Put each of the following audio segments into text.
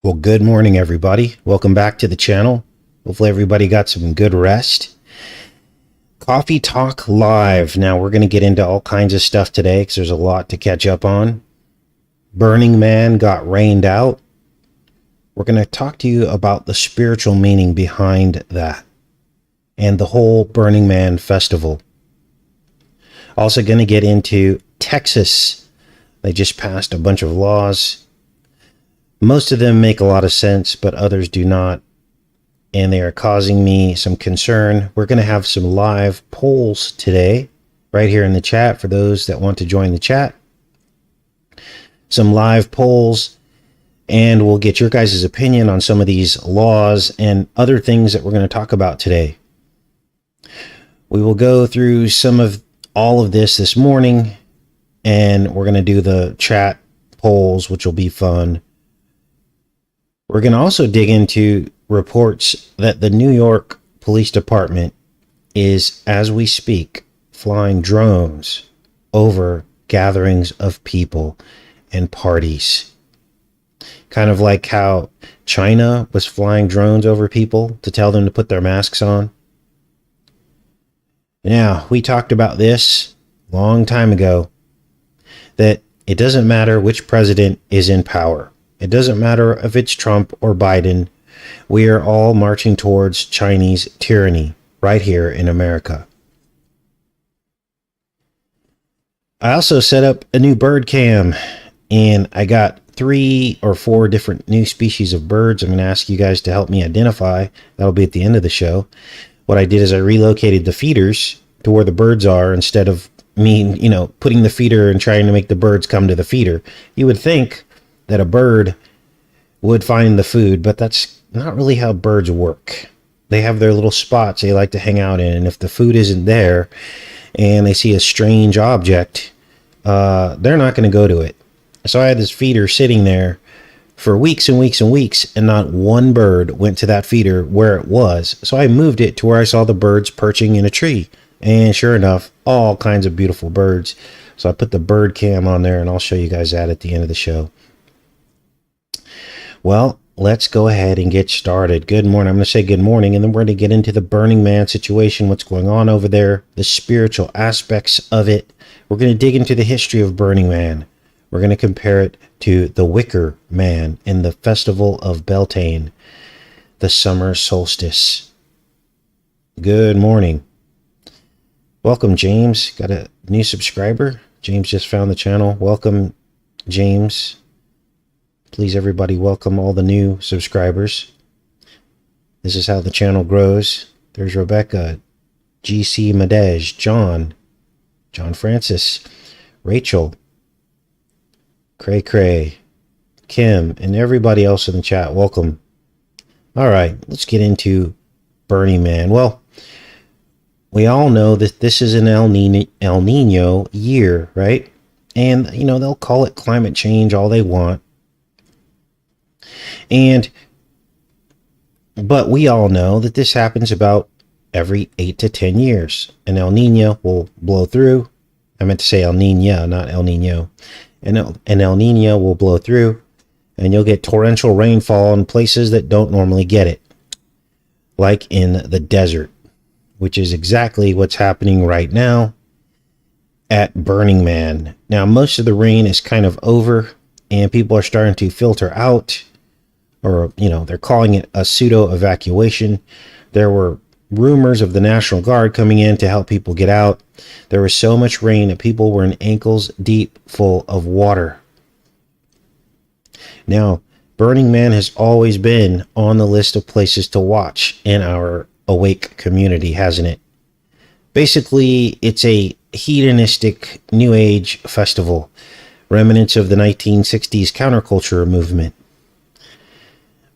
Well, good morning, everybody. Welcome back to the channel. Hopefully everybody got some good rest. Coffee Talk Live. Now we're going to get into all kinds of stuff today because there's a lot to catch up on. Burning Man got rained out. We're going to talk to you about the spiritual meaning behind that and the whole Burning Man festival. Also going to get into Texas. They just passed a bunch of laws. Most of them make a lot of sense, but others do not, and they are causing me some concern. We're going to have some live polls today, right here in the chat for those that want to join the chat. Some live polls, and we'll get your guys' opinion on some of these laws and other things that we're going to talk about today. We will go through all of this morning, and we're going to do the chat polls, which will be fun. We're going to also dig into reports that the New York Police Department is, as we speak, flying drones over gatherings of people and parties. Kind of like how China was flying drones over people to tell them to put their masks on. Now, we talked about this a long time ago, that it doesn't matter which president is in power. It doesn't matter if it's Trump or Biden. We are all marching towards Chinese tyranny right here in America. I also set up a new bird cam, and I got 3 or 4 different new species of birds I'm going to ask you guys to help me identify. That'll be at the end of the show. What I did is I relocated the feeders to where the birds are instead of me, putting the feeder and trying to make the birds come to the feeder. You would think that a bird would find the food, but that's not really how birds work. They have their little spots they like to hang out in, and if the food isn't there and they see a strange object, they're not going to go to it. So I had this feeder sitting there for weeks and weeks and weeks, and not one bird went to that feeder where it was. So I moved it to where I saw the birds perching in a tree, and sure enough, all kinds of beautiful birds. So I put the bird cam on there, and I'll show you guys that at the end of the show. Well, let's go ahead and get started. Good morning. I'm going to say good morning, and then we're going to get into the Burning Man situation, what's going on over there, the spiritual aspects of it. We're going to dig into the history of Burning Man. We're going to compare it to the Wicker Man in the Festival of Beltane, the summer solstice. Good morning. Welcome, James. Got a new subscriber. James just found the channel. Welcome, James. Please, everybody, welcome all the new subscribers. This is how the channel grows. There's Rebecca, GC Madej, John Francis, Rachel, Cray Cray, Kim, and everybody else in the chat. Welcome. All right, let's get into Burning Man. Well, we all know that this is an El Nino year, right? And, they'll call it climate change all they want. But we all know that this happens about every 8 to 10 years. An El Nino will blow through. I meant to say El Nino, not El Nino. An El Nino will blow through, and you'll get torrential rainfall in places that don't normally get it, like in the desert, which is exactly what's happening right now at Burning Man. Now, most of the rain is kind of over, and people are starting to filter out, or, they're calling it a pseudo evacuation. There were rumors of the National Guard coming in to help people get out. There was so much rain that people were in ankles deep full of water. Now, Burning Man has always been on the list of places to watch in our awake community, hasn't it? Basically, it's a hedonistic New Age festival, remnants of the 1960s counterculture movement.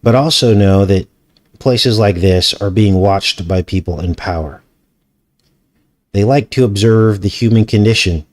But also know that places like this are being watched by people in power. They like to observe the human condition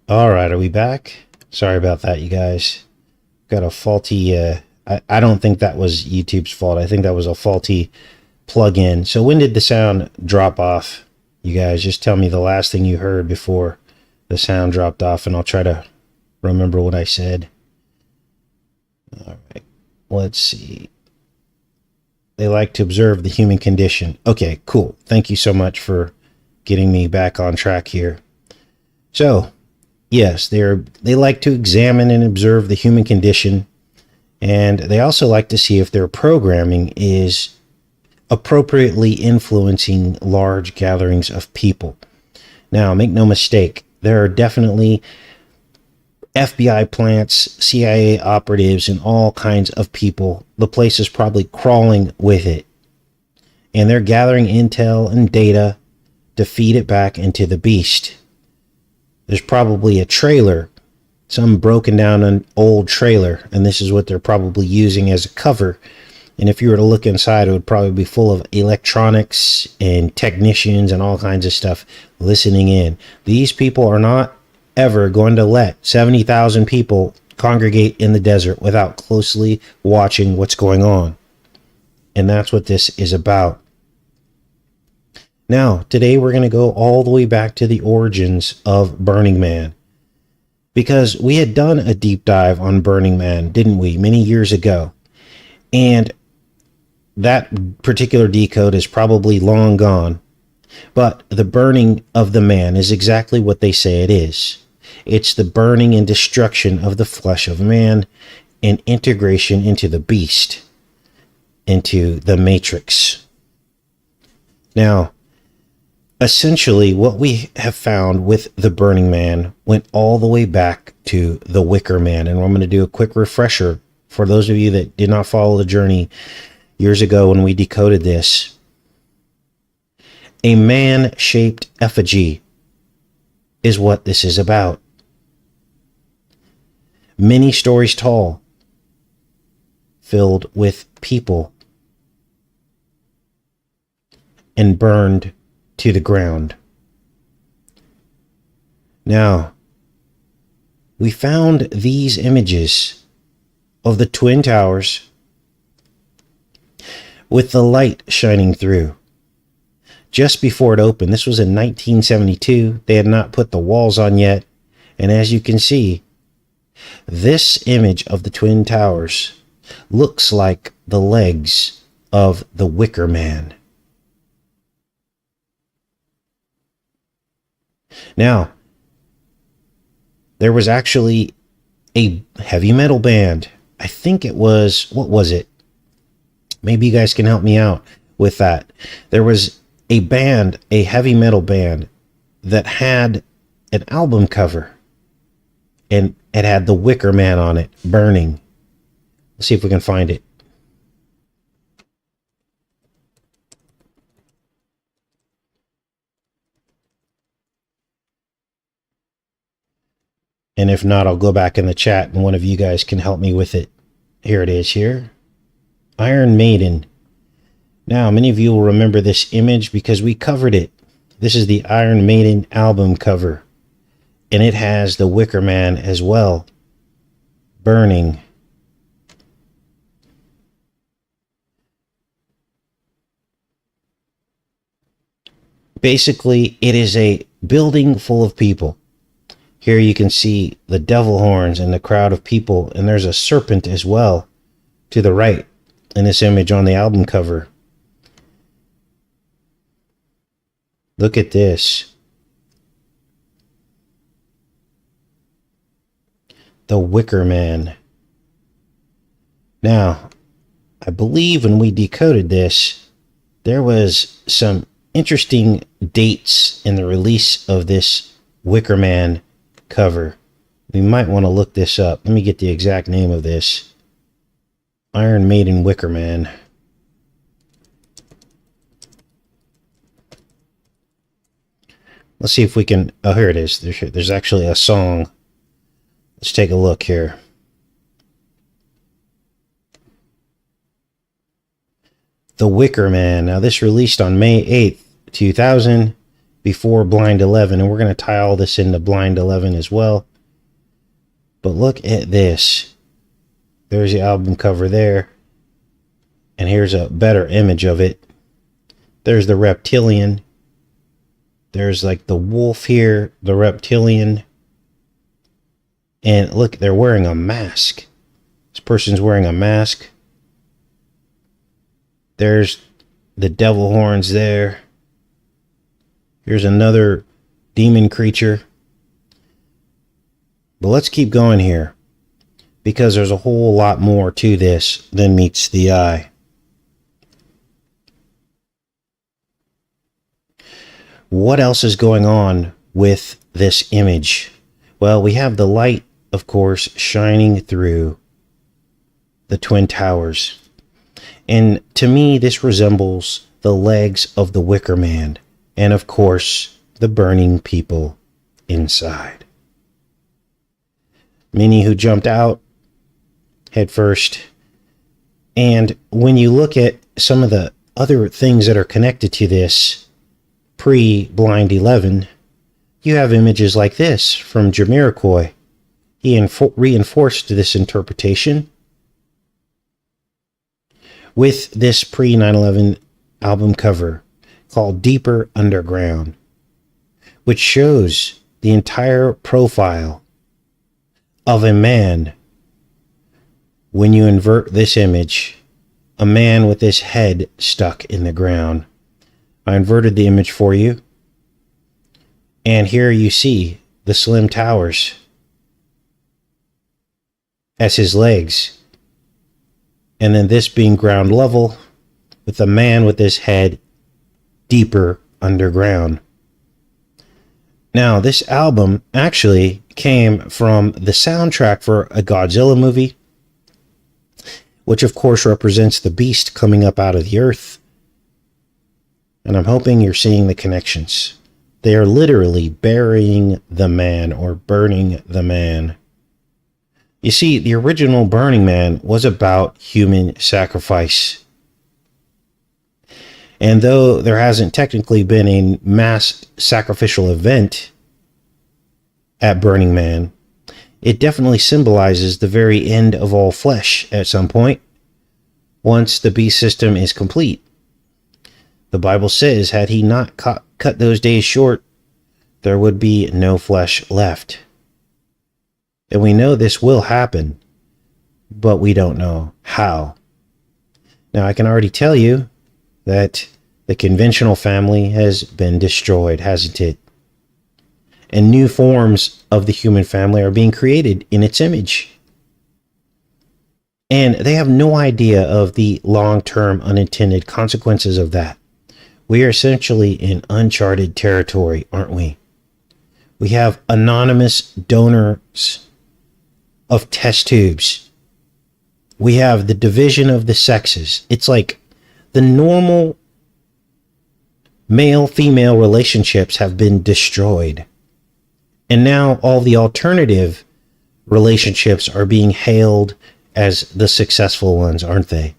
All right, are we back? Sorry about that, you guys. Got a faulty, I don't think that was YouTube's fault. I think that was a faulty plug-in. So when did the sound drop off? You guys, just tell me the last thing you heard before the sound dropped off, and I'll try to remember what I said. All right, let's see. They like to observe the human condition. Okay, cool. Thank you so much for getting me back on track here. So, yes, they like to examine and observe the human condition, and they also like to see if their programming is appropriately influencing large gatherings of people. Now, make no mistake, there are definitely FBI plants, CIA operatives, and all kinds of people. The place is probably crawling with it. And they're gathering intel and data to feed it back into the beast. There's probably a trailer, some broken down an old trailer, and this is what they're probably using as a cover. And if you were to look inside, it would probably be full of electronics and technicians and all kinds of stuff listening in. These people are not ever going to let 70,000 people congregate in the desert without closely watching what's going on. And that's what this is about. Now, today we're going to go all the way back to the origins of Burning Man. Because we had done a deep dive on Burning Man, didn't we, many years ago? And that particular decode is probably long gone. But the burning of the man is exactly what they say it is. It's the burning and destruction of the flesh of man and integration into the beast, into the matrix. Now, essentially, what we have found with the Burning Man went all the way back to the Wicker Man. And I'm going to do a quick refresher for those of you that did not follow the journey years ago when we decoded this. A man-shaped effigy is what this is about. Many stories tall, filled with people, and burned to the ground. Now, we found these images of the Twin Towers with the light shining through. Just before it opened, this was in 1972. They had not put the walls on yet. And as you can see, this image of the Twin Towers looks like the legs of the Wicker Man. Now, there was actually a heavy metal band. I think it was, what was it? Maybe you guys can help me out with that. There was a band, a heavy metal band, that had an album cover. And it had the Wicker Man on it, burning. Let's see if we can find it. And if not, I'll go back in the chat and one of you guys can help me with it. Here it is here. Iron Maiden. Now, many of you will remember this image because we covered it. This is the Iron Maiden album cover. And it has the Wicker Man as well, burning. Basically, it is a building full of people. Here you can see the devil horns and the crowd of people, and there's a serpent as well to the right in this image on the album cover. Look at this. The Wicker Man. Now, I believe when we decoded this, there was some interesting dates in the release of this Wicker Man cover. We might want to look this up. Let me get the exact name of this. Iron Maiden Wicker Man. Let's see if we can... Oh, here it is. There's actually a song. Let's take a look here. The Wicker Man. Now, this released on May 8th, 2000. before Blind 11, and we're going to tie all this into Blind 11 as well. But look at this. There's the album cover there. And here's a better image of it. There's the reptilian. There's like the wolf here, the reptilian. And look, they're wearing a mask. This person's wearing a mask. There's the devil horns there. Here's another demon creature. But let's keep going here, because there's a whole lot more to this than meets the eye. What else is going on with this image? Well, we have the light, of course, shining through the Twin Towers. And to me, this resembles the legs of the Wicker Man. And of course, the burning people inside. Many who jumped out head first. And when you look at some of the other things that are connected to this pre-Blind 11, you have images like this from Jamiroquai. He reinforced this interpretation with this pre-9/11 album cover called Deeper Underground, which shows the entire profile of a man. When you invert this image, a man with his head stuck in the ground. I inverted the image for you, and here you see the Slim Towers as his legs, and then this being ground level with a man with his head deeper underground. Now, this album actually came from the soundtrack for a Godzilla movie, which of course represents the beast coming up out of the earth. And I'm hoping you're seeing the connections. They are literally burying the man or burning the man. You see, the original Burning Man was about human sacrifice. And though there hasn't technically been a mass sacrificial event at Burning Man, it definitely symbolizes the very end of all flesh at some point, once the beast system is complete. The Bible says, had he not cut those days short, there would be no flesh left. And we know this will happen, but we don't know how. Now, I can already tell you that the conventional family has been destroyed, hasn't it? And new forms of the human family are being created in its image. And they have no idea of the long-term unintended consequences of that. We are essentially in uncharted territory, aren't we? We have anonymous donors of test tubes. We have the division of the sexes. It's like the normal male-female relationships have been destroyed. And now all the alternative relationships are being hailed as the successful ones, aren't they?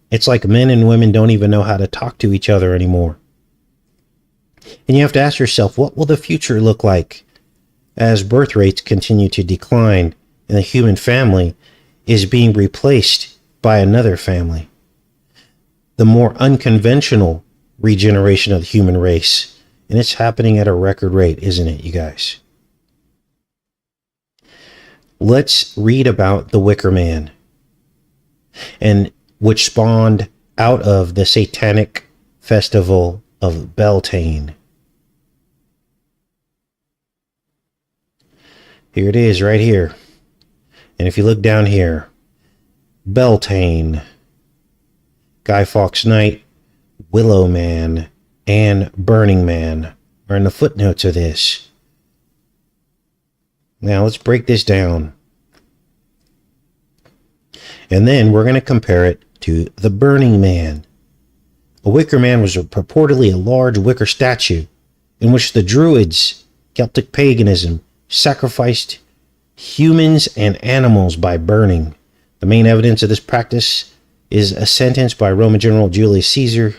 It's like men and women don't even know how to talk to each other anymore. And you have to ask yourself, what will the future look like as birth rates continue to decline and the human family is being replaced by another family? The more unconventional regeneration of the human race. And it's happening at a record rate, isn't it, you guys? Let's read about the Wicker Man, and which spawned out of the satanic festival of Beltane. Here it is right here. And if you look down here, Beltane, Guy Fawkes Knight, Willow Man, and Burning Man are in the footnotes of this. Now let's break this down. And then we're going to compare it to the Burning Man. A Wicker Man was purportedly a large wicker statue in which the Druids, Celtic paganism, sacrificed humans and animals by burning. The main evidence of this practice is a sentence by Roman general Julius Caesar,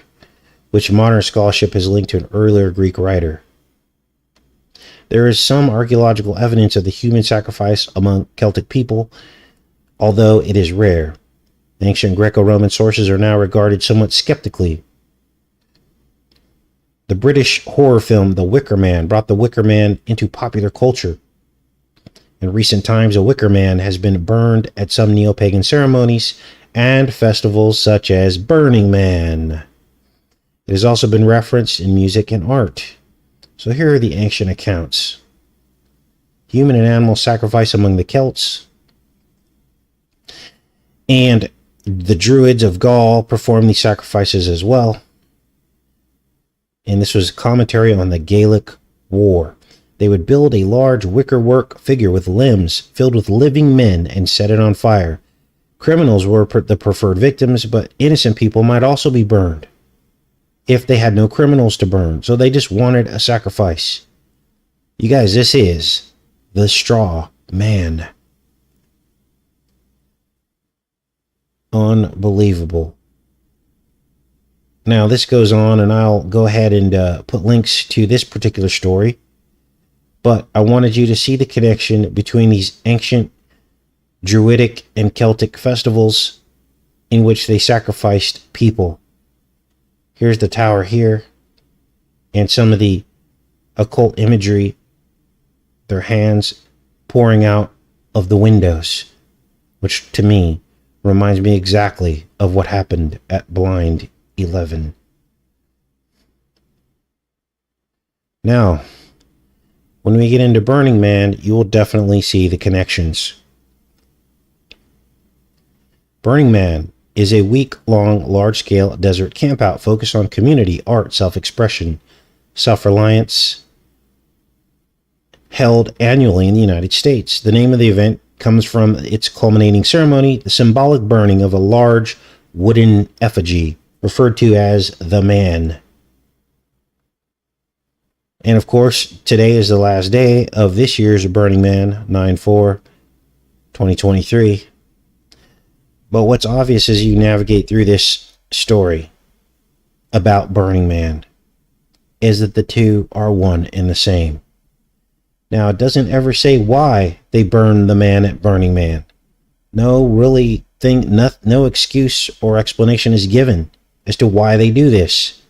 which modern scholarship has linked to an earlier Greek writer. There is some archaeological evidence of the human sacrifice among Celtic people, although it is rare. Ancient Greco-Roman sources are now regarded somewhat skeptically. The British horror film The Wicker Man brought the Wicker Man into popular culture. In recent times, a Wicker Man has been burned at some neo-pagan ceremonies and festivals such as Burning Man. It has also been referenced in music and art. So here are the ancient accounts. Human and animal sacrifice among the Celts. And the Druids of Gaul performed these sacrifices as well. And this was commentary on the Gaelic War. They would build a large wickerwork figure with limbs filled with living men and set it on fire. Criminals were the preferred victims, but innocent people might also be burned if they had no criminals to burn. So they just wanted a sacrifice. You guys, this is the straw man. Unbelievable. Now, this goes on, and I'll go ahead and put links to this particular story. But I wanted you to see the connection between these ancient Druidic and Celtic festivals in which they sacrificed people. Here's the tower here, and some of the occult imagery, their hands pouring out of the windows, which to me reminds me exactly of what happened at Blind 11. Now, when we get into Burning Man, you will definitely see the connections. Burning Man is a week-long, large-scale desert campout focused on community, art, self-expression, self-reliance, held annually in the United States. The name of the event comes from its culminating ceremony, the symbolic burning of a large wooden effigy, referred to as the Man. And of course, today is the last day of this year's Burning Man, 9/4/2023. But what's obvious as you navigate through this story about Burning Man is that the two are one and the same. Now, it doesn't ever say why they burned the man at Burning Man. No excuse or explanation is given as to why they do this,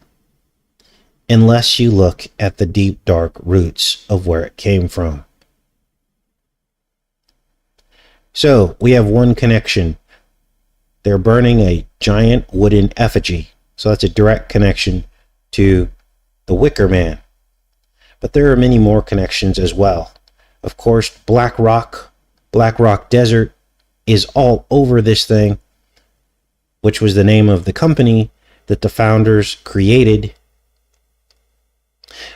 unless you look at the deep, dark roots of where it came from. So, we have one connection. They're burning a giant wooden effigy. So that's a direct connection to the Wicker Man. But there are many more connections as well. Of course, Black Rock Desert is all over this thing, which was the name of the company that the founders created.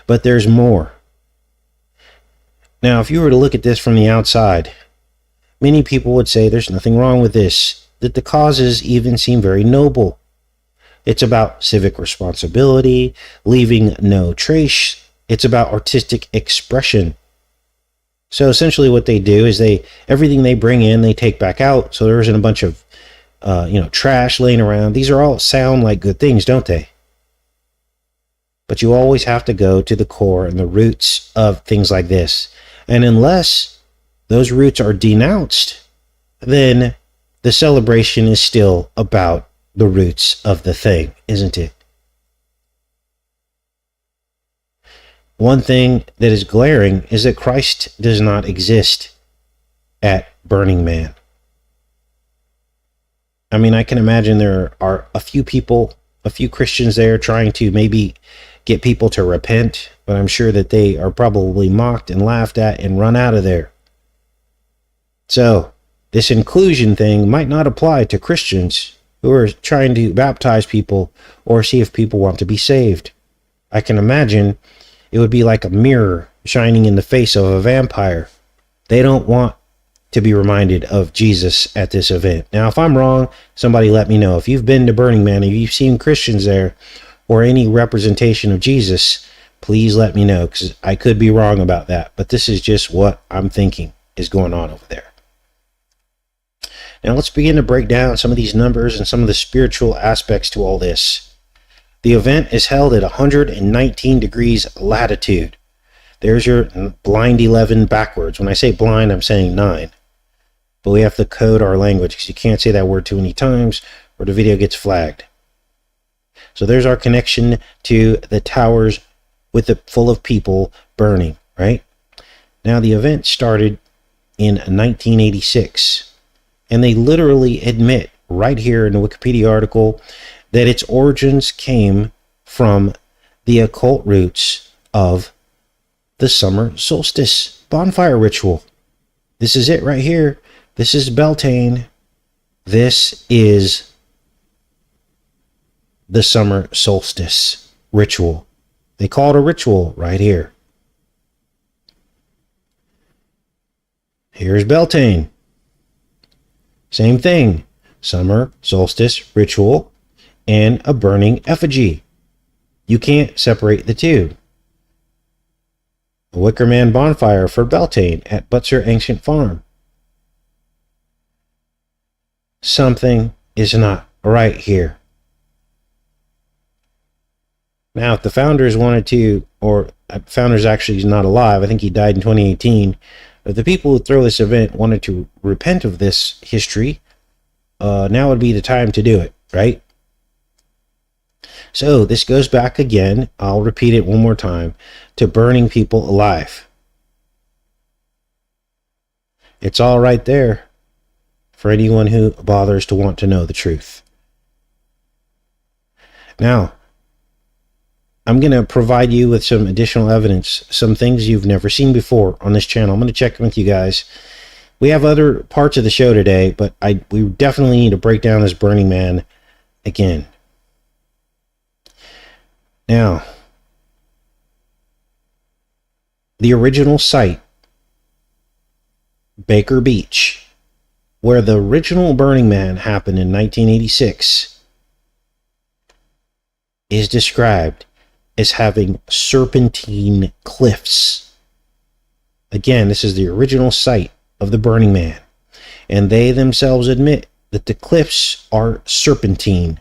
But there's more. Now, if you were to look at this from the outside, many people would say there's nothing wrong with this, that the causes even seem very noble. It's about civic responsibility, leaving no trace. It's about artistic expression. So essentially what they do is everything they bring in, they take back out. So there isn't a bunch of trash laying around. These are all sound like good things, don't they? But you always have to go to the core and the roots of things like this. And unless those roots are denounced, then the celebration is still about the roots of the thing, isn't it? One thing that is glaring is that Christ does not exist at Burning Man. I mean, I can imagine there are a few Christians there trying to maybe get people to repent, but I'm sure that they are probably mocked and laughed at and run out of there. So, this inclusion thing might not apply to Christians who are trying to baptize people or see if people want to be saved. I can imagine it would be like a mirror shining in the face of a vampire. They don't want to be reminded of Jesus at this event. Now, if I'm wrong, somebody let me know. If you've been to Burning Man and you've seen Christians there or any representation of Jesus, please let me know, because I could be wrong about that. But this is just what I'm thinking is going on over there. Now let's begin to break down some of these numbers and some of the spiritual aspects to all this. The event is held at 119 degrees latitude. There's your blind 11 backwards. When I say blind, I'm saying 9. But we have to code our language because you can't say that word too many times or the video gets flagged. So there's our connection to the towers with it full of people burning, right? Now the event started in 1986, and they literally admit right here in the Wikipedia article that its origins came from the occult roots of the summer solstice bonfire ritual. This is it right here. This is Beltane. This is the summer solstice ritual. They call it a ritual right here. Here's Beltane. Same thing. Summer solstice ritual and a burning effigy. You can't separate the two. A Wicker Man bonfire for Beltane at Butzer Ancient Farm. Something is not right here. Now, if the founders wanted to, or founders actually is not alive, I think he died in 2018. If the people who throw this event wanted to repent of this history, now would be the time to do it, right? So this goes back again, I'll repeat it one more time, to burning people alive. It's all right there for anyone who bothers to want to know the truth. Now, I'm going to provide you with some additional evidence, some things you've never seen before on this channel. I'm going to check in with you guys. We have other parts of the show today, but we definitely need to break down this Burning Man again. Now, the original site, Baker Beach, where the original Burning Man happened in 1986, is described as having serpentine cliffs. Again, this is the original site of the Burning Man, and they themselves admit that the cliffs are serpentine.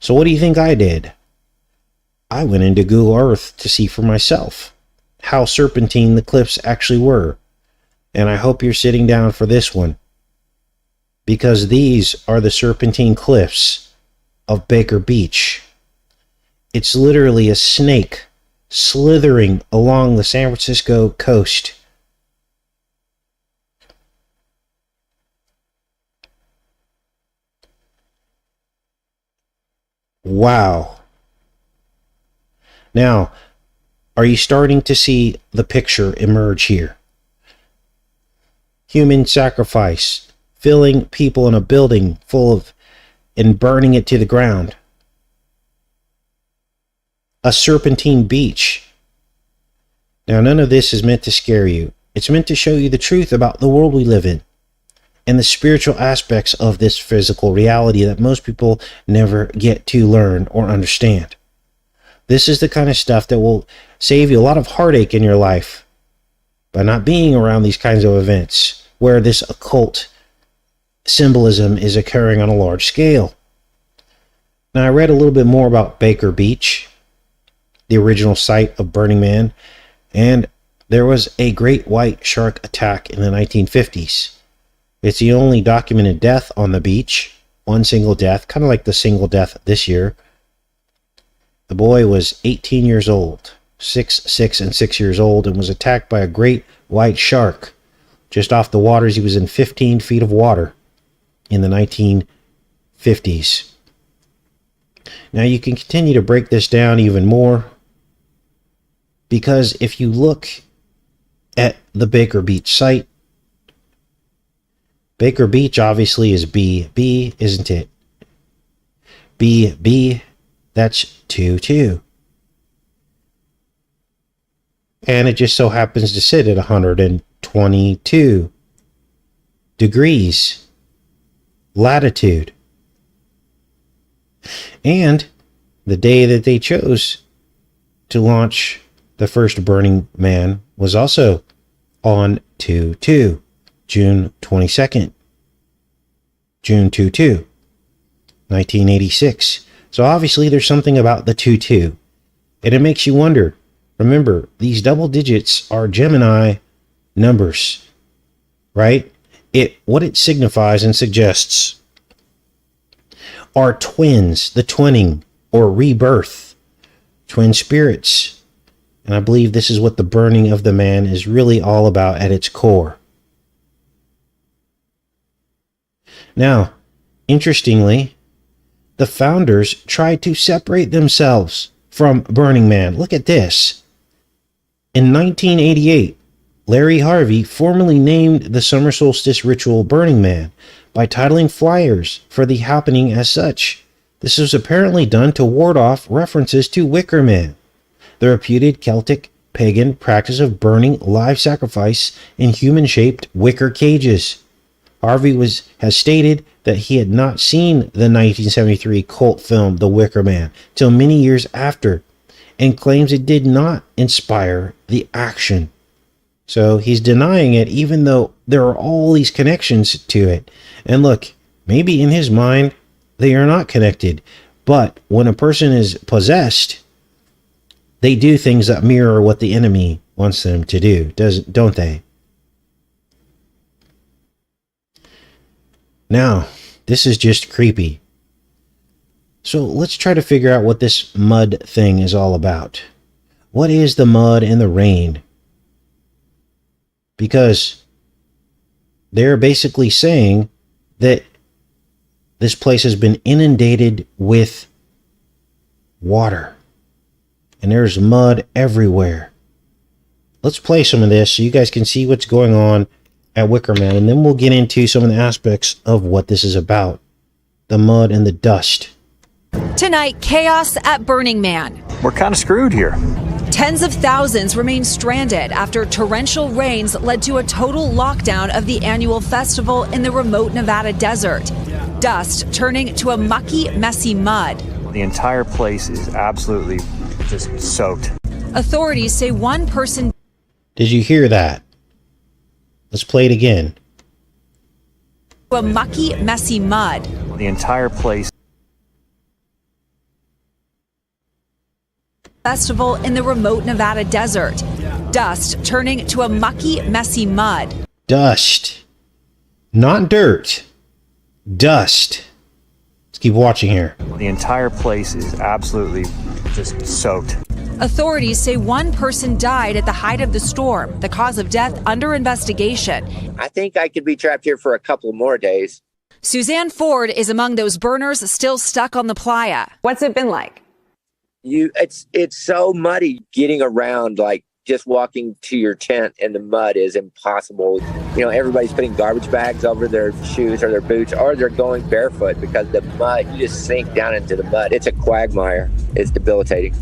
So what do you think I did? I went into Google Earth to see for myself how serpentine the cliffs actually were, and I hope you're sitting down for this one, because these are the serpentine cliffs of Baker Beach. It's literally a snake slithering along the San Francisco coast. Wow. Now, are you starting to see the picture emerge here? Human sacrifice, filling people in a building full of, and burning it to the ground. A serpentine beach. Now, none of this is meant to scare you. It's meant to show you the truth about the world we live in and the spiritual aspects of this physical reality that most people never get to learn or understand. This is the kind of stuff that will save you a lot of heartache in your life by not being around these kinds of events where this occult symbolism is occurring on a large scale. Now, I read a little bit more about Baker Beach, the original site of Burning Man, and there was a great white shark attack in the 1950s. It's the only documented death on the beach, one single death, kind of like the single death this year. The boy was 18 years old, 6 and 6 years old, and was attacked by a great white shark just off the waters. He was in 15 feet of water in the 1950s. Now you can continue to break this down even more, because if you look at the Baker Beach site, Baker Beach obviously is BB, isn't it? BB, that's 22. And it just so happens to sit at 122 degrees latitude. And the day that they chose to launch the first Burning Man was also on 2/2, June 22nd. June 2/2, 1986. So obviously there's something about the 2/2. And it makes you wonder, Remember, these double digits are Gemini numbers, right? What it signifies and suggests are twins, the twinning or rebirth, twin spirits. And I believe this is what the burning of the man is really all about at its core. Now, interestingly, the founders tried to separate themselves from Burning Man. Look at this. In 1988, Larry Harvey formally named the summer solstice ritual Burning Man by titling flyers for the happening as such. This was apparently done to ward off references to Wicker Man, the reputed Celtic pagan practice of burning live sacrifice in human-shaped wicker cages. Harvey has stated that he had not seen the 1973 cult film The Wicker Man till many years after, and claims it did not inspire the action. So he's denying it, even though there are all these connections to it. And look, maybe in his mind, they are not connected. But when a person is possessed, they do things that mirror what the enemy wants them to do, don't they? Now, this is just creepy. So let's try to figure out what this mud thing is all about. What is the mud and the rain? Because they're basically saying that this place has been inundated with water. And there's mud everywhere. Let's play some of this so you guys can see what's going on at Wicker Man. And then we'll get into some of the aspects of what this is about. The mud and the dust. Tonight, chaos at Burning Man. We're kind of screwed here. Tens of thousands remain stranded after torrential rains led to a total lockdown of the annual festival in the remote Nevada desert. Dust turning to a mucky, messy mud. The entire place is absolutely just soaked. Authorities say one person... Did you hear that? Let's play it again. A mucky, messy mud. The entire place... Festival in the remote Nevada desert. Dust turning to a mucky, messy mud. Dust. Not dirt. Dust. Let's keep watching here. The entire place is absolutely just soaked. Authorities say one person died at the height of the storm. The cause of death under investigation. I think I could be trapped here for a couple more days. Suzanne Ford is among those burners still stuck on the playa. What's it been like? It's so muddy getting around, like just walking to your tent in the mud is impossible. You know, everybody's putting garbage bags over their shoes or their boots, or they're going barefoot because the mud, you just sink down into the mud. It's a quagmire. It's debilitating.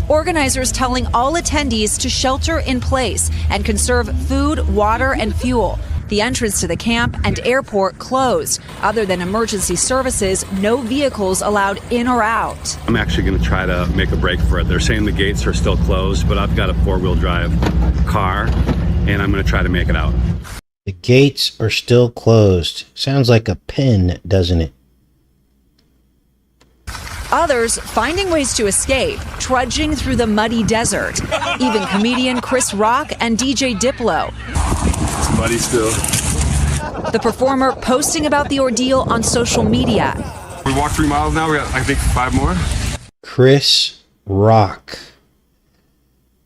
Organizers telling all attendees to shelter in place and conserve food, water, and fuel. The entrance to the camp and airport closed. Other than emergency services, no vehicles allowed in or out. I'm actually going to try to make a break for it. They're saying the gates are still closed, but I've got a four-wheel drive car, and I'm going to try to make it out. The gates are still closed. Sounds like a pen, doesn't it? Others finding ways to escape, trudging through the muddy desert. Even comedian Chris Rock and DJ Diplo. It's muddy still. The performer posting about the ordeal on social media. We walked 3 miles now. We got, I think, 5 more. Chris Rock.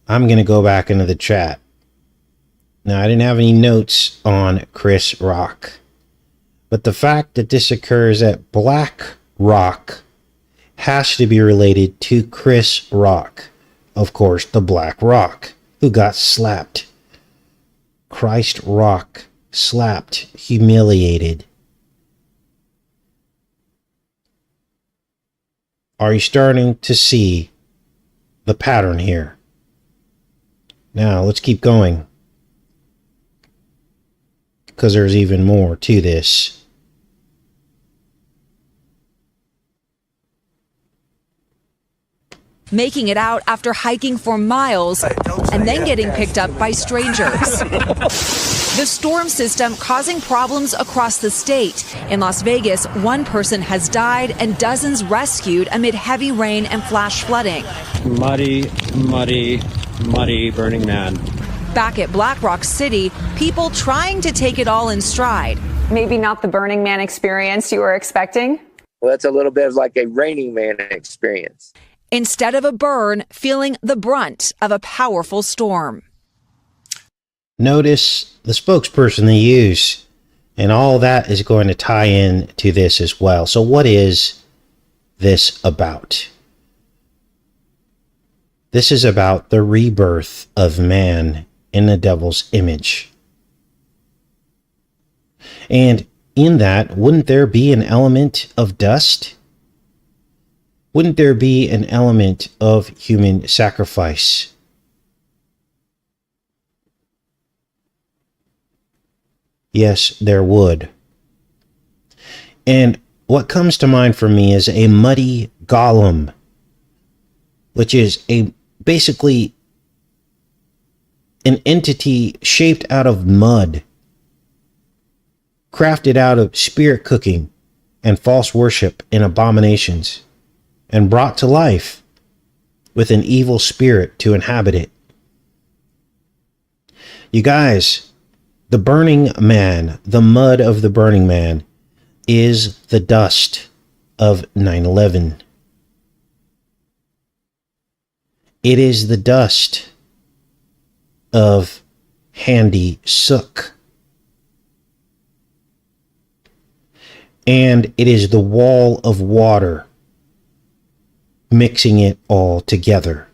I'm going to go back into the chat. Now, I didn't have any notes on Chris Rock. But the fact that this occurs at Black Rock has to be related to Chris Rock. Of course, the Black Rock, who got slapped. Christ Rock, slapped, humiliated. Are you starting to see the pattern here? Now, let's keep going, because there's even more to this. Making it out after hiking for miles and then getting picked up by strangers. The storm system causing problems across the state. In Las Vegas, one person has died and dozens rescued amid heavy rain and flash flooding. Muddy, muddy, muddy Burning Man. Back at Black Rock City, people trying to take it all in stride. Maybe not the Burning Man experience you were expecting? Well, it's a little bit of like a Raining Man experience. Instead of a burn, feeling the brunt of a powerful storm. Notice the spokesperson they use, and all that is going to tie in to this as well. So what is this about? This is about the rebirth of man in the devil's image. And in that, wouldn't there be an element of dust? Wouldn't there be an element of human sacrifice? Yes, there would. And what comes to mind for me is a muddy golem, which is basically an entity shaped out of mud, crafted out of spirit cooking and false worship and abominations, and brought to life with an evil spirit to inhabit it. You guys, the Burning Man, the mud of the Burning Man, is the dust of 9/11. It is the dust of Handy Sook. And it is the wall of water mixing it all together.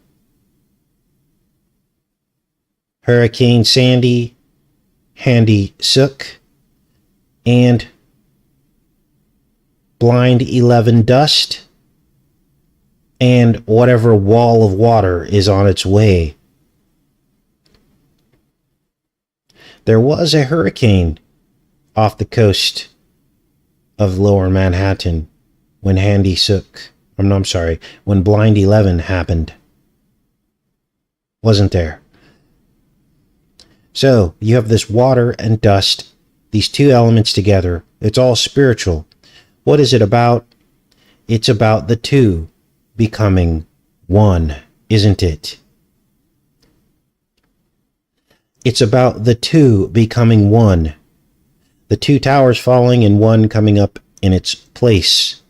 Hurricane Sandy, Handy Sook, and Blind 11 dust, and whatever wall of water is on its way. There was a hurricane off the coast of lower Manhattan when when Blind 11 happened. Wasn't there? So you have this water and dust, these two elements together. It's all spiritual. What is it about? It's about the two becoming one, isn't it? It's about the two becoming one. The two towers falling and one coming up in its place.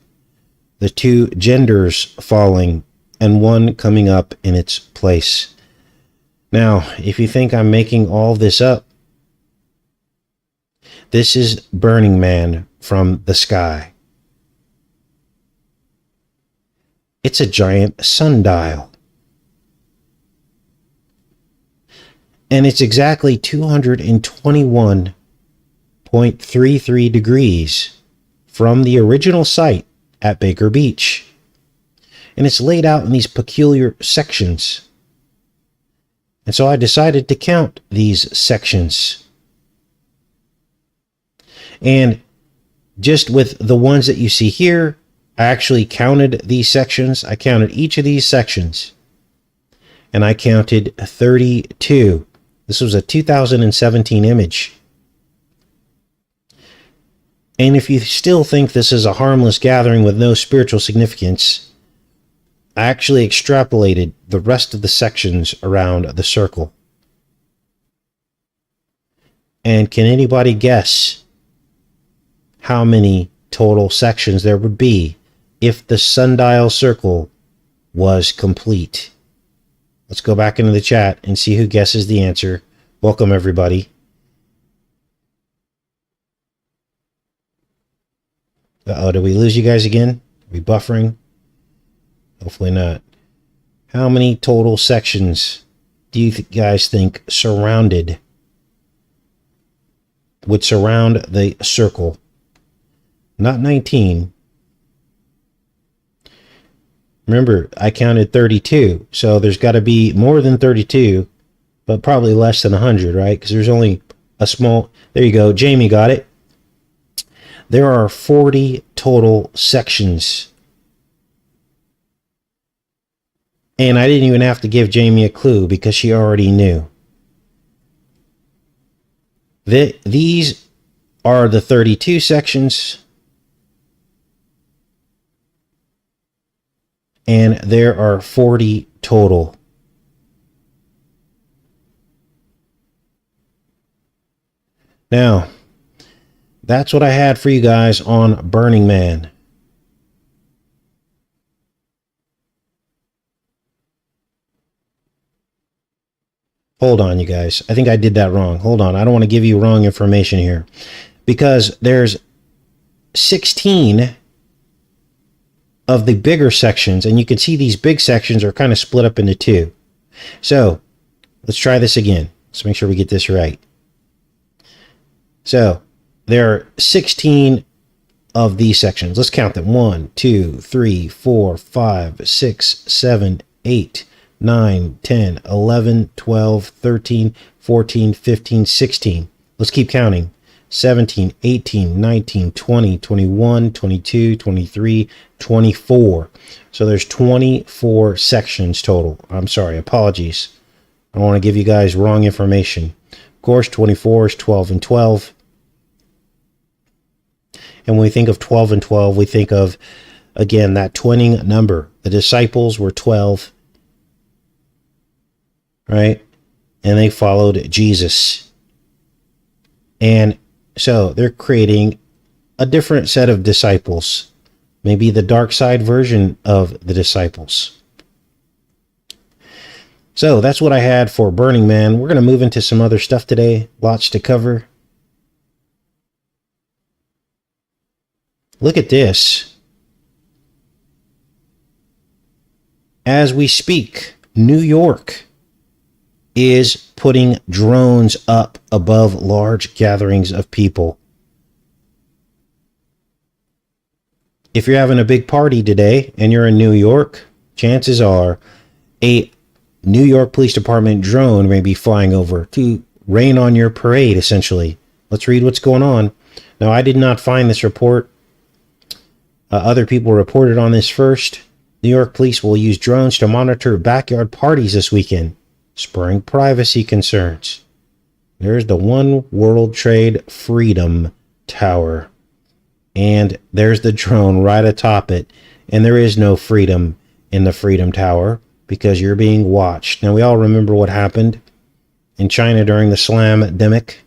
The two genders falling and one coming up in its place. Now, if you think I'm making all this up, this is Burning Man from the sky. It's a giant sundial. And it's exactly 221.33 degrees from the original site at Baker Beach. And it's laid out in these peculiar sections. And so I decided to count these sections. And just with the ones that you see here, I actually counted these sections. I counted each of these sections. And I counted 32. This was a 2017 image. And if you still think this is a harmless gathering with no spiritual significance, I actually extrapolated the rest of the sections around the circle. And can anybody guess how many total sections there would be if the sundial circle was complete? Let's go back into the chat and see who guesses the answer. Welcome, everybody. Uh-oh, did we lose you guys again? Are we buffering? Hopefully not. How many total sections do you guys think would surround the circle? Not 19. Remember, I counted 32, so there's got to be more than 32, but probably less than 100, right? Because there's only a small... There you go. Jamie got it. There are 40 total sections. And I didn't even have to give Jamie a clue because she already knew. These are the 32 sections, and there are 40 total. Now, that's what I had for you guys on Burning Man. Hold on, you guys. I think I did that wrong. Hold on. I don't want to give you wrong information here, because there's 16 of the bigger sections, and you can see these big sections are kind of split up into two. So let's try this again. Let's make sure we get this right. So there are 16 of these sections. Let's count them. 1, 2, 3, 4, 5, 6, 7, 8, 9, 10, 11, 12, 13, 14, 15, 16. Let's keep counting. 17, 18, 19, 20, 21, 22, 23, 24. So there's 24 sections total. I'm sorry, apologies. I don't want to give you guys wrong information. Of course, 24 is 12 and 12. And when we think of 12 and 12, we think of, again, that twinning number. The disciples were 12, right? And they followed Jesus. And so they're creating a different set of disciples, maybe the dark side version of the disciples. So that's what I had for Burning Man. We're going to move into some other stuff today. Lots to cover. Look at this. As we speak, New York is putting drones up above large gatherings of people. If you're having a big party today and you're in New York, chances are a New York Police Department drone may be flying over to rain on your parade, essentially. Let's read what's going on. Now, I did not find this report. Other people reported on this first. New York police will use drones to monitor backyard parties this weekend, spurring privacy concerns. There's the One World Trade Freedom Tower. And there's the drone right atop it. And there is no freedom in the Freedom Tower because you're being watched. Now, we all remember what happened in China during the slam-demic.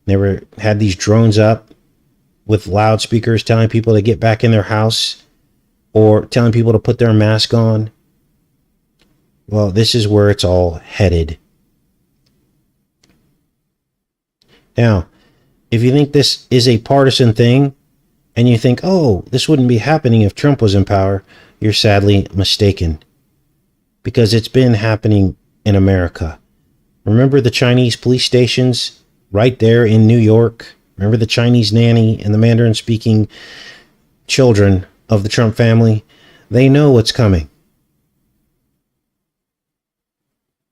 They had these drones up with loudspeakers telling people to get back in their house or telling people to put their mask on. Well, this is where it's all headed. Now, if you think this is a partisan thing and you think, oh, this wouldn't be happening if Trump was in power, you're sadly mistaken, because it's been happening in America. Remember the Chinese police stations right there in New York? Remember the Chinese nanny and the Mandarin-speaking children of the Trump family? They know what's coming.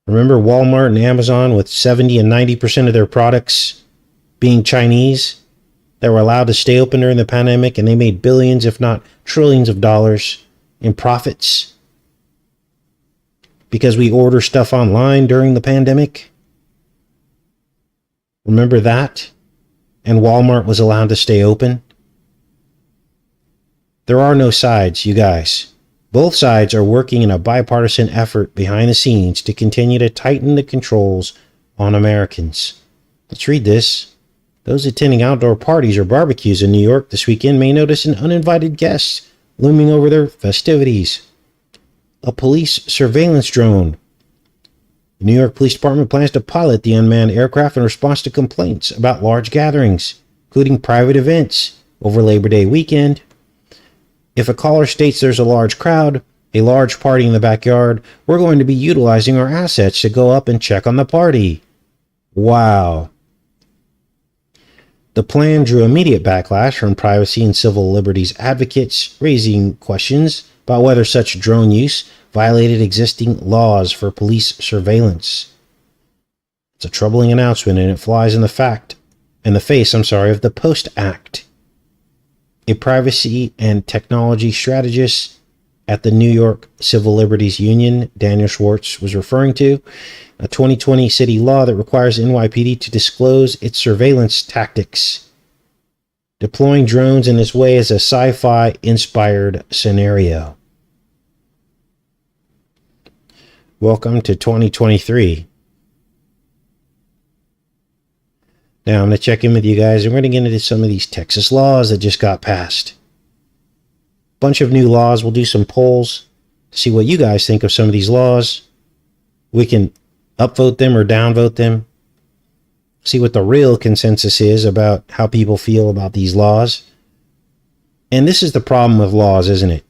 Remember Walmart and Amazon with 70 and 90% of their products being Chinese that were allowed to stay open during the pandemic, and they made billions, if not trillions of dollars in profits because we order stuff online during the pandemic? Remember that? And Walmart was allowed to stay open. There are no sides, you guys. Both sides are working in a bipartisan effort behind the scenes to continue to tighten the controls on Americans. Let's read this. Those attending outdoor parties or barbecues in New York this weekend may notice an uninvited guest looming over their festivities. A police surveillance drone. The New York Police Department plans to pilot the unmanned aircraft in response to complaints about large gatherings, including private events, over Labor Day weekend. If a caller states there's a large crowd, a large party in the backyard, we're going to be utilizing our assets to go up and check on the party. Wow. The plan drew immediate backlash from privacy and civil liberties advocates, raising questions about whether such drone use violated existing laws for police surveillance. It's a troubling announcement, and it flies in the face of the POST Act. A privacy and technology strategist at the New York Civil Liberties Union Daniel Schwartz was referring to, a 2020 city law that requires NYPD to disclose its surveillance tactics. Deploying drones in this way is a sci-fi inspired scenario. Welcome to 2023. Now I'm going to check in with you guys. We're going to get into some of these Texas laws that just got passed. Bunch of new laws. We'll do some polls to see what you guys think of some of these laws. We can upvote them or downvote them. See what the real consensus is about how people feel about these laws. And this is the problem with laws, isn't it?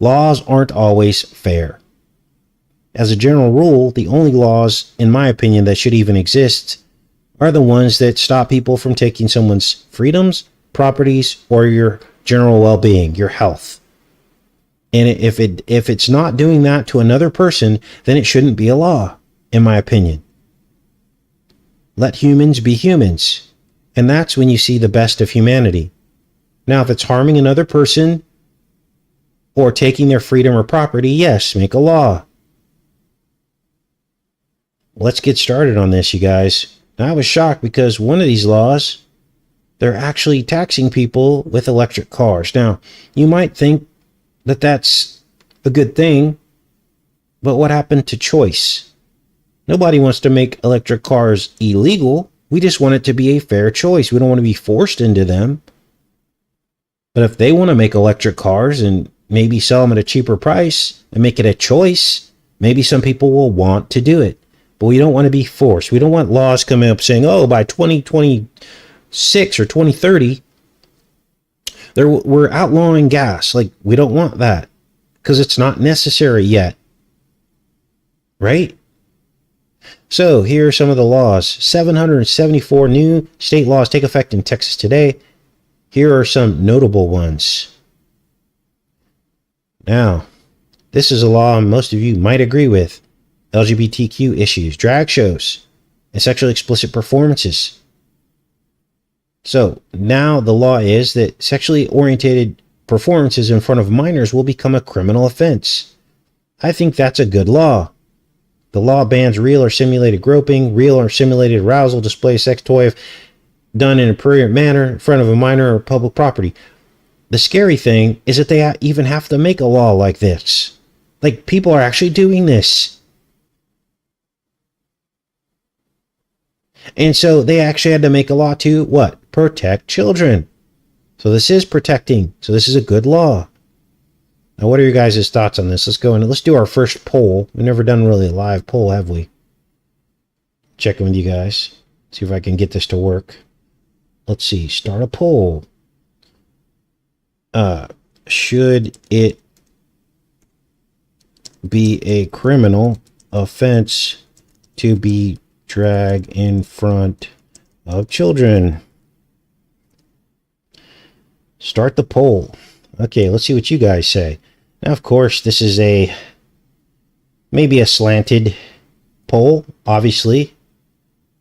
Laws aren't always fair. As a general rule, the only laws, in my opinion, that should even exist are the ones that stop people from taking someone's freedoms, properties, or your general well-being, your health. And if it's not doing that to another person, then it shouldn't be a law, in my opinion. Let humans be humans. And that's when you see the best of humanity. Now, if it's harming another person or taking their freedom or property, yes, make a law. Let's get started on this, you guys. Now, I was shocked because one of these laws, they're actually taxing people with electric cars. Now, you might think that that's a good thing, but what happened to choice? Nobody wants to make electric cars illegal. We just want it to be a fair choice. We don't want to be forced into them. But if they want to make electric cars and maybe sell them at a cheaper price and make it a choice, maybe some people will want to do it. But we don't want to be forced. We don't want laws coming up saying, oh, by 2026 or 2030, we're outlawing gas. Like, we don't want that because it's not necessary yet. Right? So here are some of the laws. 774 new state laws take effect in Texas today. Here are some notable ones. Now, this is a law most of you might agree with. LGBTQ issues, drag shows, and sexually explicit performances. So now the law is that sexually oriented performances in front of minors will become a criminal offense. I think that's a good law. The law bans real or simulated groping, real or simulated arousal, display of sex toy if done in an appropriate manner in front of a minor or public property. The scary thing is that they even have to make a law like this. Like, people are actually doing this. And so they actually had to make a law to, what? Protect children. So this is protecting. So this is a good law. Now, what are your guys' thoughts on this? Let's go and let's do our first poll. We've never done really a live poll, have we? Checking with you guys. See if I can get this to work. Let's see. Start a poll. Should it be a criminal offense to be dragged in front of children? Start the poll. Okay, let's see what you guys say. Now, of course, this is maybe a slanted poll. Obviously,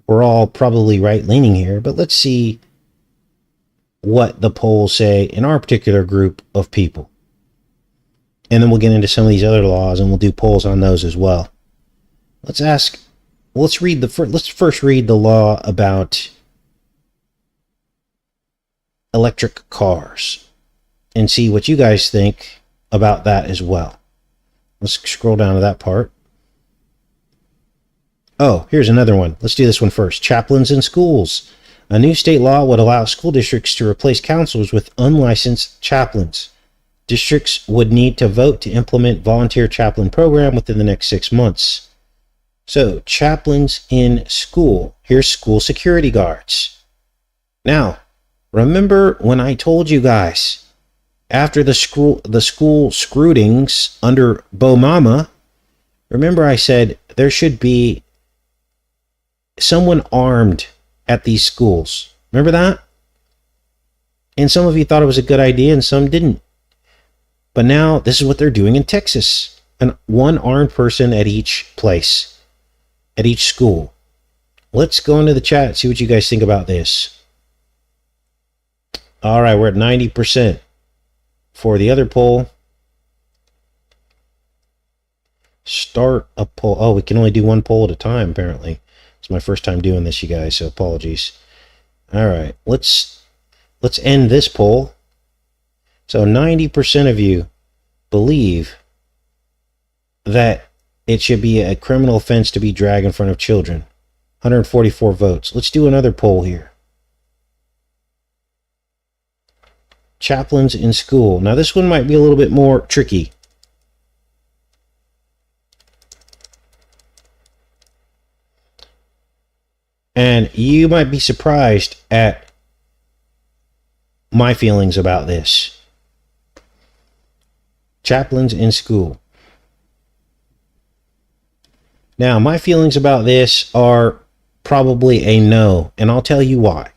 we're all probably right-leaning here, but let's see what the polls say in our particular group of people. And then we'll get into some of these other laws and we'll do polls on those as well. Let's first read the law about electric cars and see what you guys think about that as well. Let's scroll down to that part. Oh, here's another one. Let's do this one first. Chaplains in schools. A new state law would allow school districts to replace counselors with unlicensed chaplains. Districts would need to vote to implement volunteer chaplain program within the next 6 months. So, chaplains in school. Here's school security guards. Now, remember when I told you guys, after the school scrootings under Bo Mama, remember I said there should be someone armed at these schools. Remember that? And some of you thought it was a good idea and some didn't. But now this is what they're doing in Texas. One armed person at each place, at each school. Let's go into the chat and see what you guys think about this. All right, we're at 90% for the other poll. start a poll. Oh, we can only do one poll at a time, apparently. It's my first time doing this, you guys, so apologies. All right, let's end this poll. So 90% of you believe that it should be a criminal offense to be dragged in front of children. 144 votes. Let's do another poll here. Chaplains in school. Now this one might be a little bit more tricky. And you might be surprised at my feelings about this. Chaplains in school. Now, my feelings about this are probably a no, and I'll tell you why.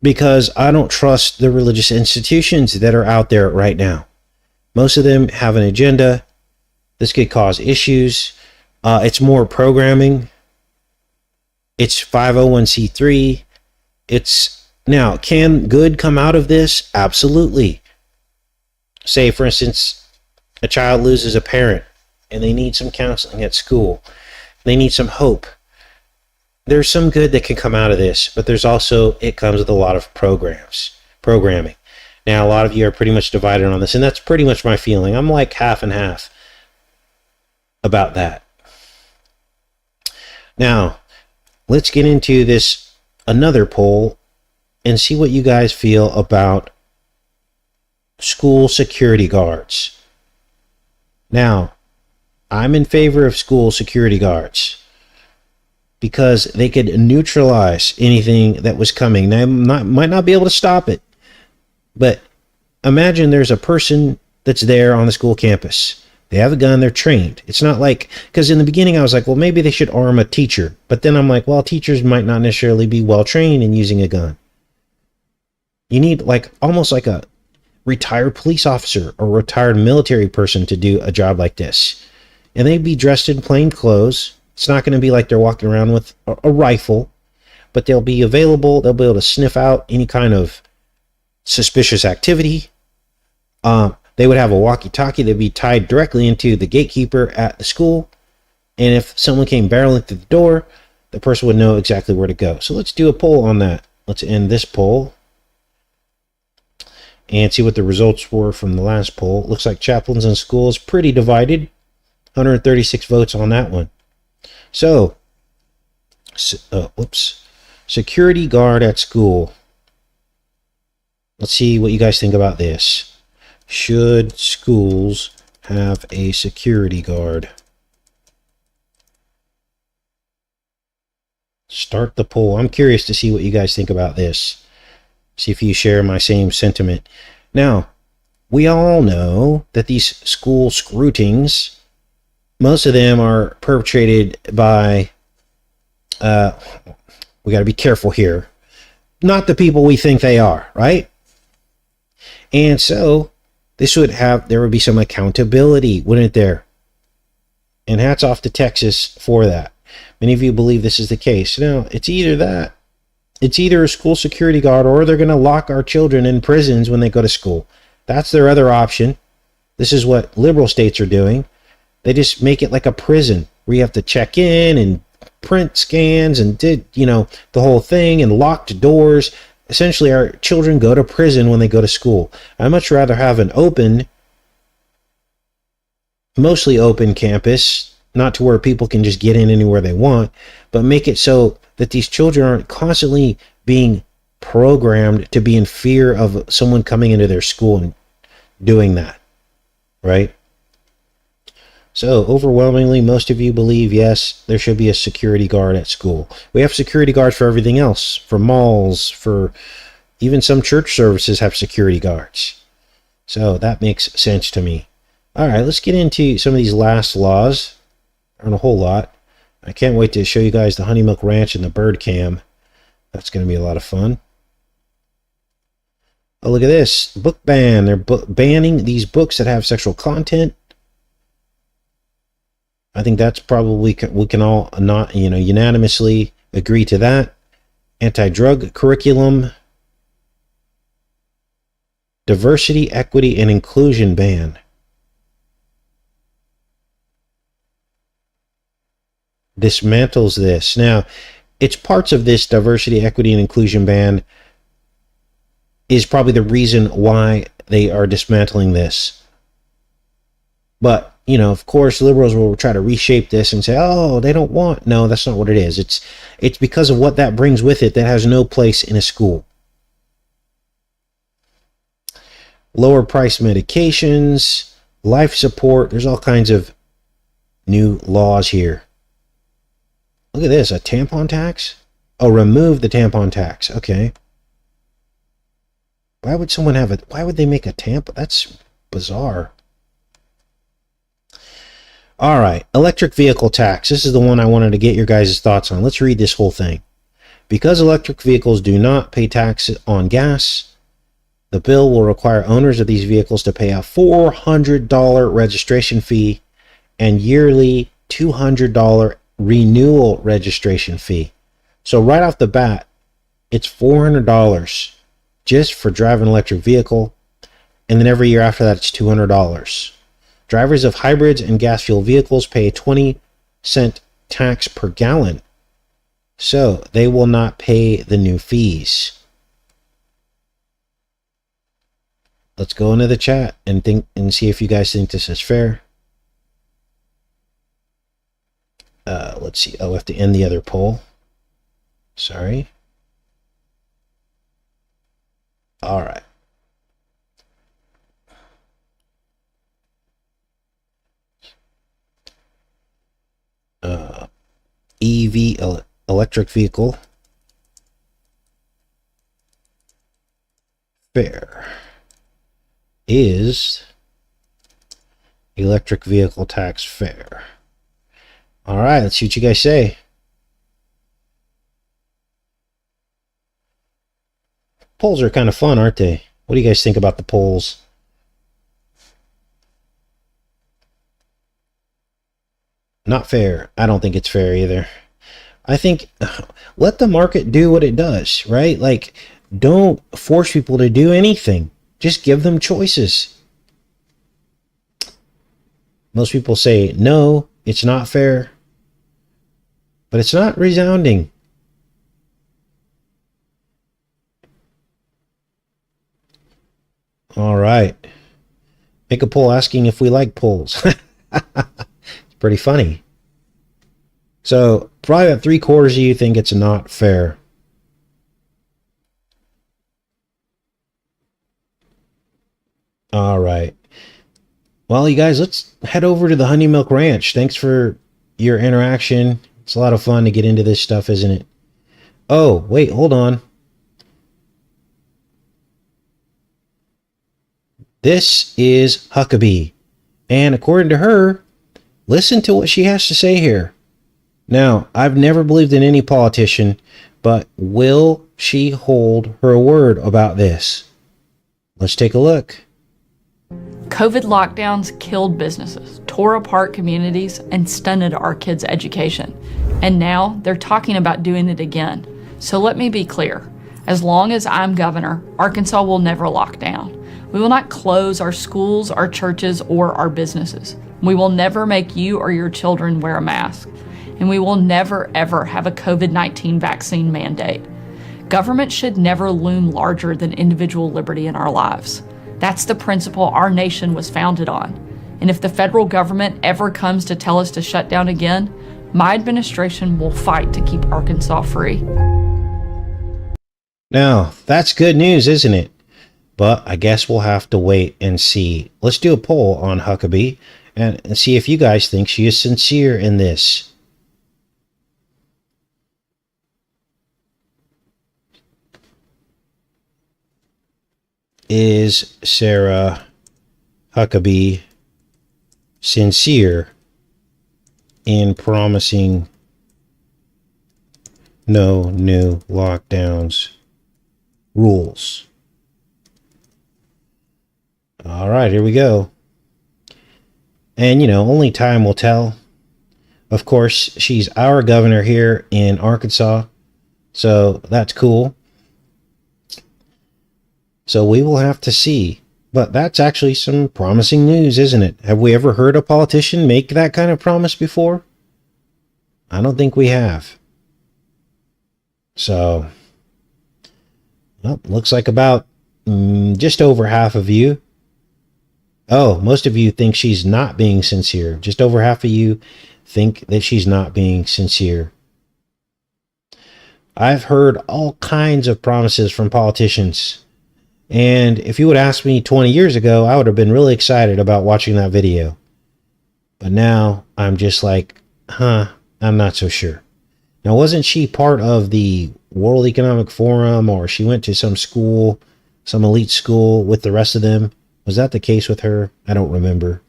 Because I don't trust the religious institutions that are out there right now. Most of them have an agenda. This could cause issues. It's more programming. It's 501c3. Now, can good come out of this? Absolutely. Say, for instance, a child loses a parent and they need some counseling at school. They need some hope. There's some good that can come out of this, but it comes with a lot of programming. Now, a lot of you are pretty much divided on this, and that's pretty much my feeling. I'm like half and half about that. Now, let's get into another poll and see what you guys feel about school security guards. Now, I'm in favor of school security guards because they could neutralize anything that was coming. They might not be able to stop it, but imagine there's a person that's there on the school campus. They have a gun, they're trained. It's not like, because in the beginning I was like, well, maybe they should arm a teacher. But then I'm like, well, teachers might not necessarily be well trained in using a gun. You need almost like a retired police officer or retired military person to do a job like this. And they'd be dressed in plain clothes. It's not going to be like they're walking around with a rifle, but they'll be available. They'll be able to sniff out any kind of suspicious activity. They would have a walkie-talkie that would be tied directly into the gatekeeper at the school. And if someone came barreling through the door, the person would know exactly where to go. So let's do a poll on that. Let's end this poll and see what the results were from the last poll. Looks like chaplains in school is pretty divided. 136 votes on that one. So, security guard at school. Let's see what you guys think about this. Should schools have a security guard? Start the poll. I'm curious to see what you guys think about this. See if you share my same sentiment. Now, we all know that these school scrootings, most of them are perpetrated by, we got to be careful here, not the people we think they are, right? And so, there would be some accountability, wouldn't there? And hats off to Texas for that. Many of you believe this is the case. Now, it's either a school security guard, or they're going to lock our children in prisons when they go to school. That's their other option. This is what liberal states are doing. They just make it like a prison where you have to check in and print scans and the whole thing, and locked doors. Essentially, our children go to prison when they go to school. I'd much rather have an mostly open campus, not to where people can just get in anywhere they want, but make it so that these children aren't constantly being programmed to be in fear of someone coming into their school and doing that, right? So overwhelmingly, most of you believe, yes, there should be a security guard at school. We have security guards for everything else, for malls, for even some church services have security guards. So that makes sense to me. All right, let's get into some of these last laws. Aren't a whole lot. I can't wait to show you guys the Honey Milk Ranch and the bird cam. That's going to be a lot of fun. Oh, look at this. Book ban. They're banning these books that have sexual content. I think that's probably, we can all not, unanimously agree to that. Anti-drug curriculum. Diversity, equity, and inclusion ban. dismantles this. Now, it's parts of this diversity, equity, and inclusion ban is probably the reason why they are dismantling this. But, you know, of course, liberals will try to reshape this and say, oh, they don't want. No, that's not what it is. It's because of what that brings with it that has no place in a school. Lower price medications, life support. There's all kinds of new laws here. Look at this, a tampon tax? Oh, remove the tampon tax. Okay. Why would someone have it? Why would they make a tampon? That's bizarre. All right, electric vehicle tax. This is the one I wanted to get your guys' thoughts on. Let's read this whole thing. Because electric vehicles do not pay tax on gas, the bill will require owners of these vehicles to pay a $400 registration fee and yearly $200 renewal registration fee. So right off the bat, it's $400 just for driving an electric vehicle, and then every year after that, it's $200. Drivers of hybrids and gas fuel vehicles pay a 20-cent tax per gallon, so they will not pay the new fees. Let's go into the chat and see if you guys think this is fair. Let's see. I'll have to end the other poll. Sorry. All right. EV, electric vehicle. Fair. Is electric vehicle tax fair? All right, let's see what you guys say. Polls are kind of fun, aren't they? What do you guys think about the polls? Not fair. I don't think it's fair either. I think let the market do what it does, right? Like, don't force people to do anything. Just give them choices. Most people say, no, it's not fair. But it's not resounding. All right. Make a poll asking if we like polls. It's pretty funny. So, probably about 3/4 of you think it's not fair. All right. Well, you guys, let's head over to the Honey Milk Ranch. Thanks for your interaction. It's a lot of fun to get into this stuff, isn't it? Oh, wait, hold on. This is Huckabee. And according to her, listen to what she has to say here. Now, I've never believed in any politician, but will she hold her word about this? Let's take a look. COVID lockdowns killed businesses, tore apart communities, and stunted our kids' education. And now they're talking about doing it again. So let me be clear. As long as I'm governor, Arkansas will never lock down. We will not close our schools, our churches, or our businesses. We will never make you or your children wear a mask. And we will never, ever have a COVID-19 vaccine mandate. Government should never loom larger than individual liberty in our lives. That's the principle our nation was founded on. And if the federal government ever comes to tell us to shut down again, my administration will fight to keep Arkansas free. Now, that's good news, isn't it? But I guess we'll have to wait and see. Let's do a poll on Huckabee and see if you guys think she is sincere in this. Is Sarah Huckabee sincere in promising no new lockdowns rules? All right, here we go. And, you know, only time will tell. Of course, she's our governor here in Arkansas, so that's cool. So we will have to see. But that's actually some promising news, isn't it? Have we ever heard a politician make that kind of promise before? I don't think we have. So, well, looks like about just over half of you. Oh, most of you think she's not being sincere. Just over half of you think that she's not being sincere. I've heard all kinds of promises from politicians. And if you would ask me 20 years ago, I would have been really excited about watching that video. But now I'm just like, I'm not so sure. Now, wasn't she part of the World Economic Forum, or she went to some school, some elite school with the rest of them? Was that the case with her? I don't remember.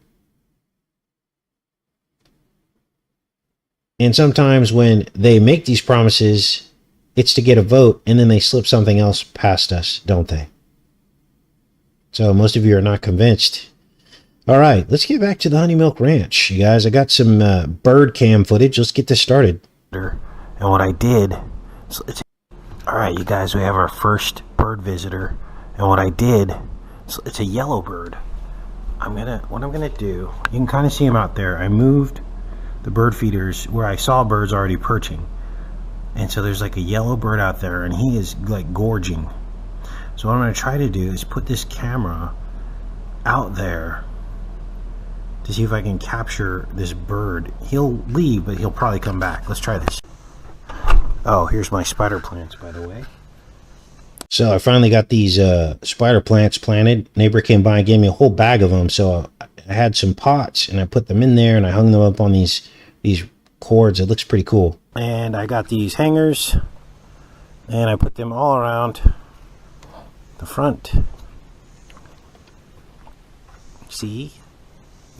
And sometimes when they make these promises, it's to get a vote, and then they slip something else past us, don't they? So most of you are not convinced. All right, let's get back to the Honey Milk Ranch, you guys. I got some bird cam footage. Let's get this started. And what I did, all right, you guys, we have our first bird visitor. And what I did, it's a yellow bird. What I'm gonna do, you can kind of see him out there. I moved the bird feeders where I saw birds already perching. And so there's like a yellow bird out there, and he is like gorging. So what I'm going to try to do is put this camera out there to see if I can capture this bird. He'll leave, but he'll probably come back. Let's try this. Oh, here's my spider plants, by the way. So I finally got these spider plants planted. Neighbor came by and gave me a whole bag of them. So I had some pots, and I put them in there, and I hung them up on these cords. It looks pretty cool. And I got these hangers, and I put them all around the front. See?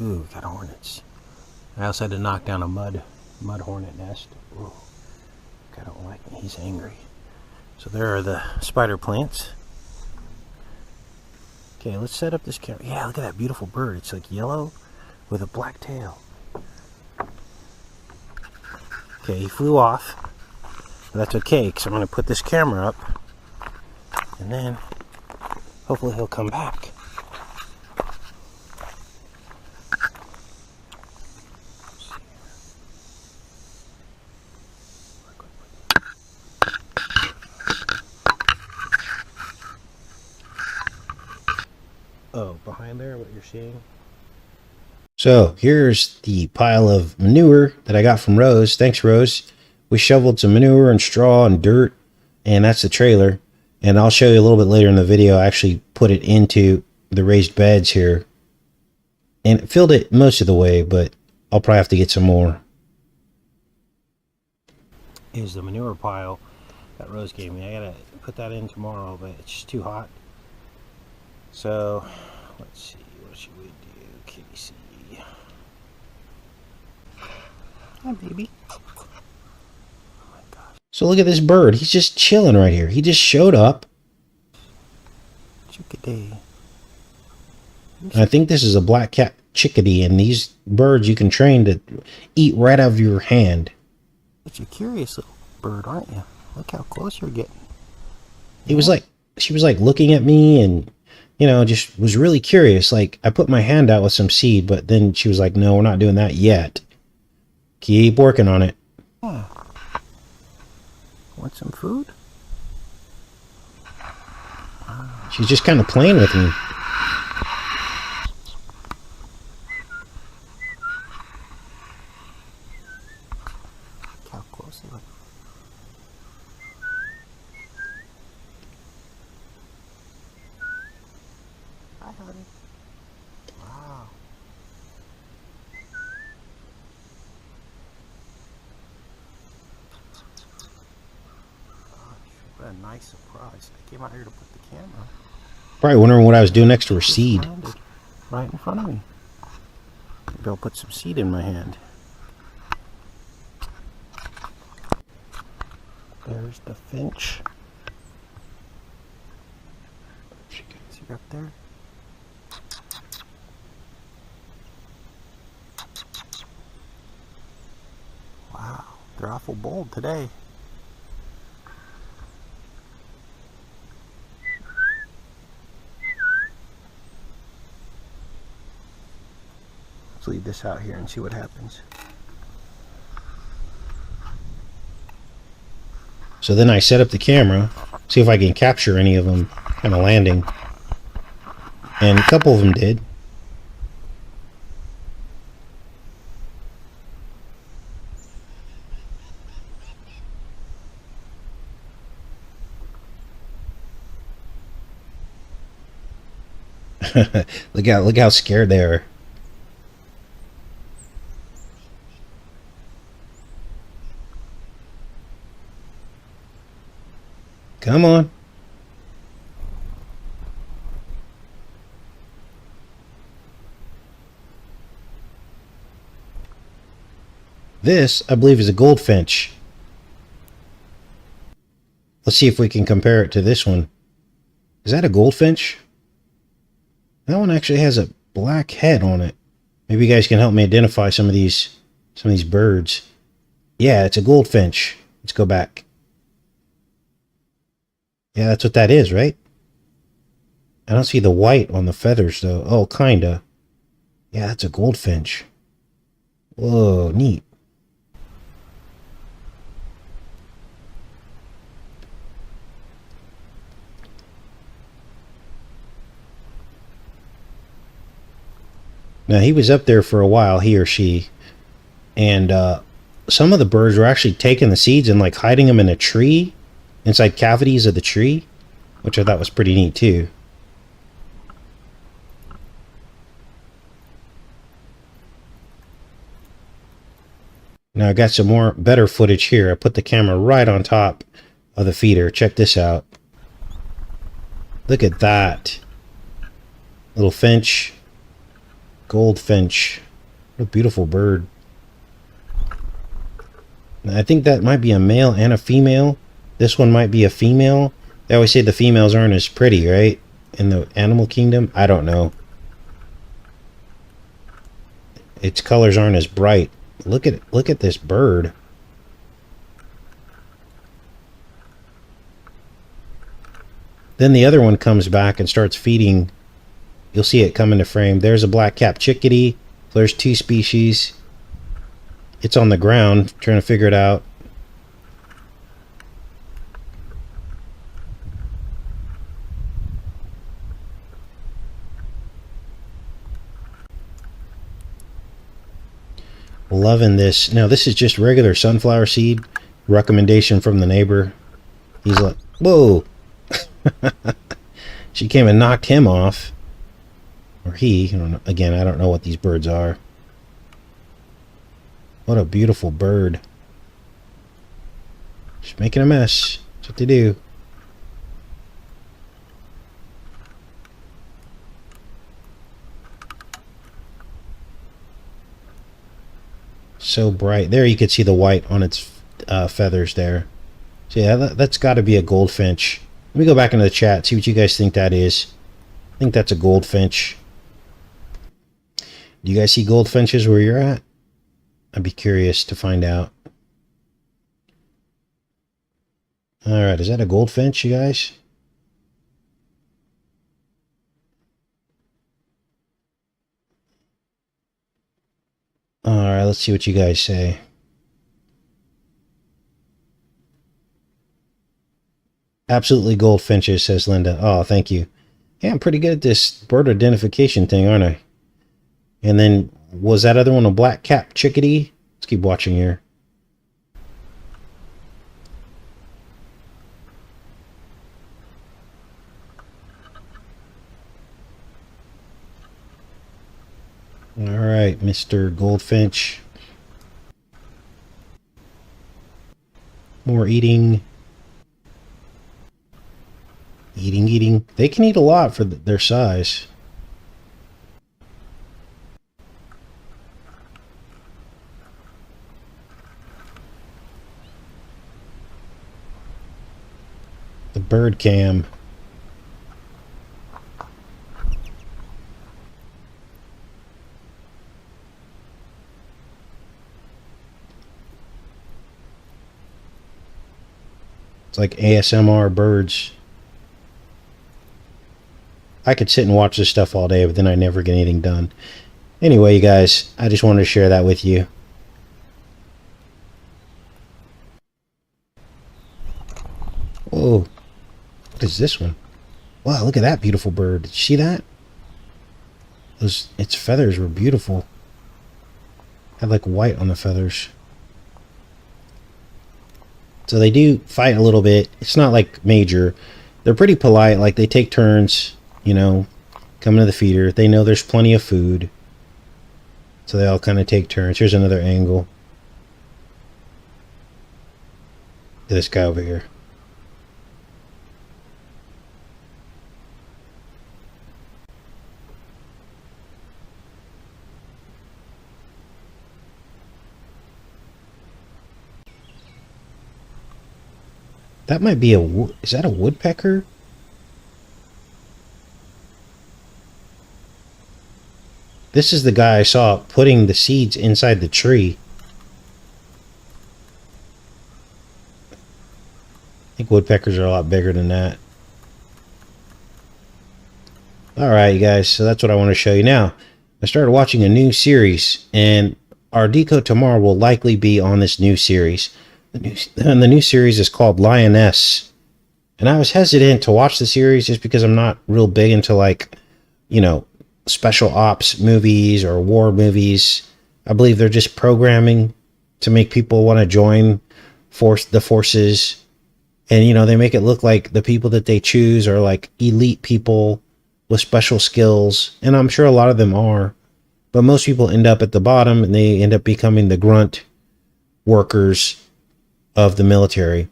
Ooh, got hornets. I also had to knock down a mud hornet nest. Ooh, I don't like it. He's angry. So there are the spider plants. Okay, let's set up this camera. Yeah, look at that beautiful bird. It's like yellow with a black tail. Okay, he flew off. But that's okay, because I'm going to put this camera up. And then hopefully he'll come back. Oh, behind there, what you're seeing? So here's the pile of manure that I got from Rose. Thanks, Rose. We shoveled some manure and straw and dirt, and that's the trailer. And I'll show you a little bit later in the video. I actually put it into the raised beds here, and it filled it most of the way, but I'll probably have to get some more. Is the manure pile that Rose gave me. I gotta put that in tomorrow, but it's just too hot. So let's see, what should we do, Casey? Hi, baby. Oh my gosh. So look at this bird. He's just chilling right here. He just showed up. Chickadee. I think this is a black cat chickadee, and these birds you can train to eat right out of your hand. But you're a curious little bird, aren't you? Look how close you're getting. It was like, she was like looking at me and, you know, just was really curious. Like, I put my hand out with some seed, but then she was like, no, we're not doing that yet. Keep working on it. Yeah. Want some food? She's just kind of playing with me. How close they look. Hi, honey. Wow. What a nice surprise. I came out here to put the camera. Probably wondering what I was doing next to her seed. Right in front of me. Maybe I'll put some seed in my hand. There's the finch. See her up there? Wow, they're awful bold today. Let's leave this out here and see what happens. So then I set up the camera, see if I can capture any of them kind of landing. And a couple of them did. Look how scared they are. Come on. This, I believe, is a goldfinch. Let's see if we can compare it to this one. Is that a goldfinch? That one actually has a black head on it. Maybe you guys can help me identify some of these birds. Yeah, it's a goldfinch. Let's go back. Yeah, that's what that is, right? I don't see the white on the feathers, though. Oh, kinda. Yeah, that's a goldfinch. Whoa, neat. Now, he was up there for a while, he or she, and some of the birds were actually taking the seeds and like hiding them in a tree, inside cavities of the tree, which I thought was pretty neat too. Now I got some better footage here. I put the camera right on top of the feeder. Check this out. Look at that. Little finch. Goldfinch. What a beautiful bird. I think that might be a male and a female. This one might be a female. They always say the females aren't as pretty, right? In the animal kingdom? I don't know. Its colors aren't as bright. Look at this bird. Then the other one comes back and starts feeding. You'll see it come into frame. There's a black-capped chickadee. There's two species. It's on the ground, trying to figure it out. Loving this. Now, this is just regular sunflower seed. Recommendation from the neighbor. He's like, whoa. She came and knocked him off. Or he. I don't know. Again, I don't know what these birds are. What a beautiful bird. Just making a mess. That's what they do. So bright. There you could see the white on its feathers there. So yeah, that's got to be a goldfinch. Let me go back into the chat, see what you guys think that is. I think that's a goldfinch. Do you guys see goldfinches where you're at? I'd be curious to find out. Alright, is that a goldfinch, you guys? Alright, let's see what you guys say. Absolutely goldfinches, says Linda. Oh, thank you. Yeah, I'm pretty good at this bird identification thing, aren't I? And then, was that other one a black-capped chickadee? Let's keep watching here. Alright, Mr. Goldfinch. More eating. Eating. They can eat a lot for their size. The bird cam. It's like ASMR birds. I could sit and watch this stuff all day, but then I never get anything done. Anyway, you guys, I just wanted to share that with you. Whoa. What is this one? Wow, look at that beautiful bird. Did you see that? Its feathers were beautiful. Had like white on the feathers. So they do fight a little bit. It's not like major. They're pretty polite. Like they take turns, you know, coming to the feeder. They know there's plenty of food. So they all kind of take turns. Here's another angle. This guy over here. That might be is that a woodpecker? This is the guy I saw putting the seeds inside the tree. I think woodpeckers are a lot bigger than that. Alright, you guys, so that's what I want to show you now. I started watching a new series, and our deco tomorrow will likely be on this new series. The new series is called Lioness. And I was hesitant to watch the series just because I'm not real big into, like, you know, special ops movies or war movies. I believe they're just programming to make people want to join the forces. And, you know, they make it look like the people that they choose are like elite people with special skills. And I'm sure a lot of them are. But most people end up at the bottom and they end up becoming the grunt workers of the military.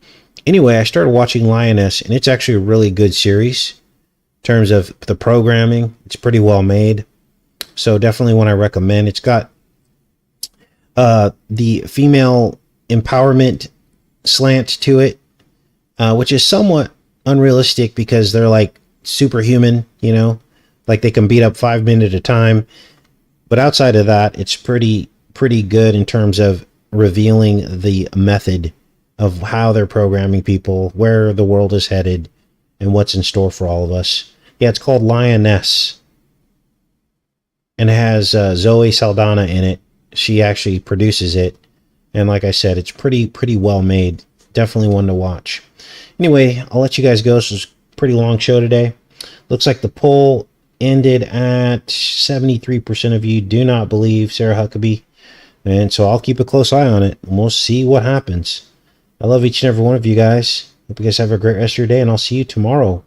Anyway, I started watching Lioness, and it's actually a really good series in terms of the programming. It's pretty well made. So definitely one I recommend. It's got the female empowerment slant to it, which is somewhat unrealistic because they're like superhuman, you know, like they can beat up 5 men at a time. But outside of that, it's pretty good in terms of revealing the method of how they're programming people, where the world is headed, and what's in store for all of us. Yeah, it's called Lioness. And it has Zoe Saldana in it. She actually produces it. And like I said, it's pretty well made. Definitely one to watch. Anyway, I'll let you guys go. This was a pretty long show today. Looks like the poll ended at 73% of you do not believe Sarah Huckabee. And so I'll keep a close eye on it, and we'll see what happens. I love each and every one of you guys. Hope you guys have a great rest of your day, and I'll see you tomorrow.